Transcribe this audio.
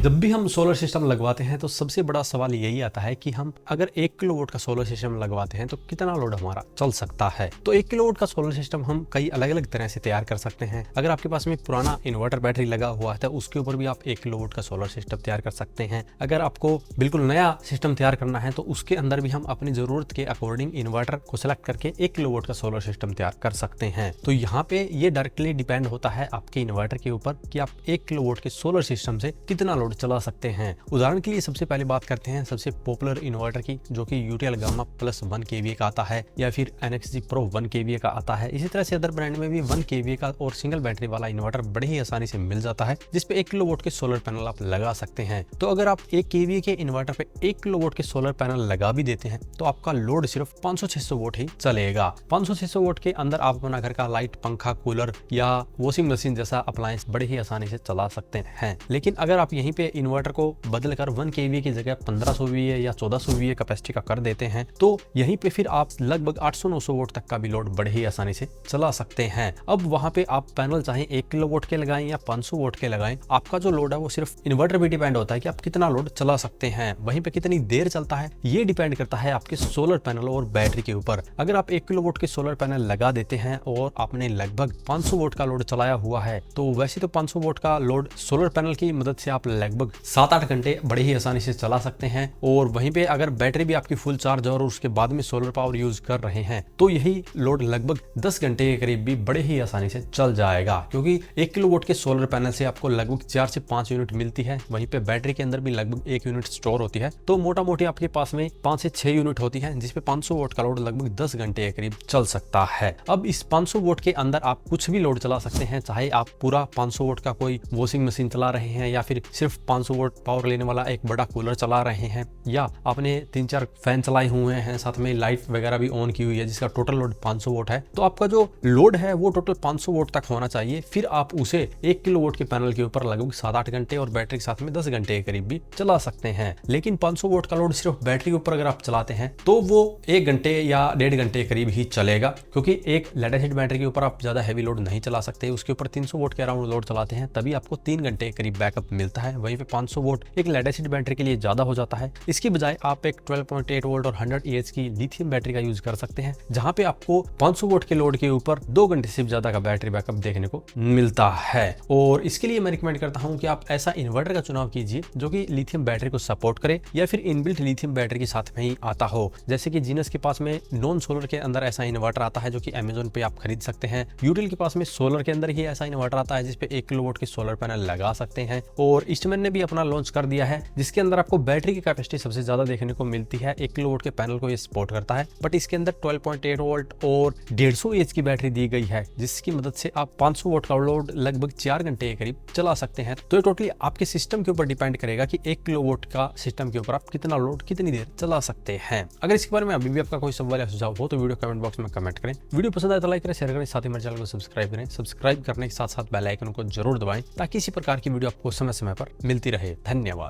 जब भी हम सोलर सिस्टम लगवाते हैं तो सबसे बड़ा सवाल यही आता है कि हम अगर 1 किलोवाट का सोलर सिस्टम लगवाते हैं तो कितना लोड हमारा चल सकता है। तो 1 किलोवाट का सोलर सिस्टम हम कई अलग अलग तरह से तैयार कर सकते हैं। अगर आपके पास में पुराना इन्वर्टर बैटरी लगा हुआ है तो उसके ऊपर भी आप 1 किलोवाट का सोलर सिस्टम तैयार कर सकते हैं। अगर आपको बिल्कुल नया सिस्टम तैयार करना है तो उसके अंदर भी हम अपनी जरूरत के अकॉर्डिंग इन्वर्टर को सिलेक्ट करके 1 किलोवाट का सोलर सिस्टम तैयार कर सकते हैं। तो यहाँ पे ये डायरेक्टली डिपेंड होता है आपके इन्वर्टर के ऊपर कि आप 1 किलोवाट के सोलर सिस्टम से कितना लोड चला सकते हैं। उदाहरण के लिए सबसे पहले बात करते हैं सबसे पॉपुलर इन्वर्टर की, जो कि यूटीएल गामा प्लस 1 केवीए का आता है या फिर एनएक्सजी प्रो 1 केवीए का आता है। इसी तरह से अदर ब्रांड में भी 1 केवीए का और सिंगल बैटरी वाला इन्वर्टर बड़े ही आसानी से मिल जाता है, जिसपे 1 किलोवाट के सोलर पैनल आप लगा सकते हैं। तो अगर आप 1 केवीए के इन्वर्टर पे 1 किलोवाट के सोलर पैनल लगा भी देते हैं तो आपका लोड सिर्फ 500-600 वोट ही चलेगा। 500-600 वोट के अंदर आप अपना घर का लाइट, पंखा, कूलर या वॉशिंग मशीन जैसा अप्लायंस बड़े ही आसानी से चला सकते हैं। लेकिन अगर आप यहीं पे इन्वर्टर को बदलकर 1 केवीए की जगह 1500 वीए या 1400 वीए कैपेसिटी का कर देते हैं तो यहीं पे फिर आप लगभग 800-900 वोट तक का भी लोड बड़े ही आसानी से चला सकते हैं। अब वहां पे आप पैनल चाहे 1 किलोवाट के लगाएं या 500 वोट के लगाएं, आपका जो लोड है वो सिर्फ इन्वर्टर पे डिपेंड होता है कि आप कितना लोड चला सकते हैं। वहीं पे कितनी देर चलता है ये डिपेंड करता है आपके सोलर पैनल और बैटरी के ऊपर। अगर आप 1 किलोवाट के सोलर पैनल लगा देते हैं और आपने लगभग 500 वोट का लोड चलाया हुआ है तो वैसे तो 500 वोट का लोड सोलर पैनल की मदद से आप लगभग 7-8 घंटे बड़े ही आसानी से चला सकते हैं। और वहीं पे अगर बैटरी भी आपकी फुल चार्ज और उसके बाद में सोलर पावर यूज कर रहे हैं तो यही लोड लगभग 10 घंटे के करीब भी बड़े ही आसानी से चल जाएगा, क्योंकि 1 किलोवाट के सोलर पैनल से आपको लगभग 4 से 5 यूनिट मिलती है। वहीं पे बैटरी के अंदर भी लगभग 1 यूनिट स्टोर होती है, तो मोटा मोटी आपके पास में 5 से 6 यूनिट होती है, जिसपे 500 वोट का लोड लगभग 10 घंटे के करीब चल सकता है। अब इस 500 वोट के अंदर आप कुछ भी लोड चला सकते हैं, चाहे आप पूरा 500 वोट का कोई वॉशिंग मशीन चला रहे हैं या फिर सिर्फ 500 वोट पावर लेने वाला एक बड़ा कूलर चला रहे हैं या आपने 3-4 फैन चलाए हुए हैं, साथ में लाइट वगैरह भी ऑन की हुई है जिसका टोटल लोड 500 वोट है, तो आपका जो लोड है वो टोटल 500 वोट तक होना चाहिए। फिर आप उसे 1 किलोवाट के पैनल के ऊपर लगभग 7-8 घंटे और बैटरी के साथ में 10 घंटे के करीब भी चला सकते हैं। लेकिन 500 वोट का लोड सिर्फ बैटरी के ऊपर अगर आप चलाते हैं तो वो 1 घंटे या 1.5 घंटे के करीब ही चलेगा, क्योंकि एक लेड एसिड बैटरी के ऊपर आप ज्यादा हैवी लोड नहीं चला सकते। उसके ऊपर 300 वोट के अराउंड लोड चलाते हैं तभी आपको 3 घंटे के करीब बैकअप मिलता है। वहीं पे 500 वोट एक लेड एसिड बैटरी के लिए ज्यादा हो जाता है। इसकी बजाय आप एक 12.8 वोल्ट और 100 एएच की लिथियम बैटरी का यूज कर सकते हैं, जहां पे आपको 500 वोट के लोड के ऊपर 2 घंटे से ज्यादा का बैटरी बैकअप देखने को मिलता है। और इसके लिए मैं रिकमेंड करता हूं कि आप ऐसा इन्वर्टर का चुनाव कीजिए जो कि लिथियम बैटरी को सपोर्ट करे या फिर इनबिल्ट लिथियम बैटरी के साथ में ही आता हो। जैसे कि जीनस के पास में नॉन सोलर के अंदर ऐसा इन्वर्टर आता है जो कि अमेजोन पे आप खरीद सकते हैं। यूटिल के पास में सोलर के अंदर ही ऐसा इन्वर्टर आता है जिसपे 1 किलोवाट के सोलर पैनल लगा सकते हैं। और ईस्टमैन ने भी अपना लॉन्च कर दिया है जिसके अंदर आपको बैटरी की कैपेसिटी सबसे ज्यादा देखने को मिलती है। 1 किलोवाट के पैनल को ये सपोर्ट करता है, बट इसके अंदर 12.8 वोल्ट और 150 एच की बैटरी दी गई है, जिसकी मदद से आप 500 वोट का लोड लगभग 4 घंटे के करीब चला सकते हैं। तो ये टोटली आपके सिस्टम के ऊपर डिपेंड करेगा कि 1 किलोवाट का सिस्टम के ऊपर आप कितना लोड कितनी देर चला सकते हैं। अगर इसके बारे में अभी भी आपका कोई सवाल या सुझाव हो तो वीडियो कमेंट बॉक्स में कमेंट करें। वीडियो पसंद आए तो लाइक करें, शेयर करें, साथ ही मेरे चैनल को सब्सक्राइब करें। सब्सक्राइब करने के साथ साथ बेल आइकन को जरूर दबाएं ताकि इसी प्रकार की वीडियो आपको समय समय पर मिलती रहे। धन्यवाद।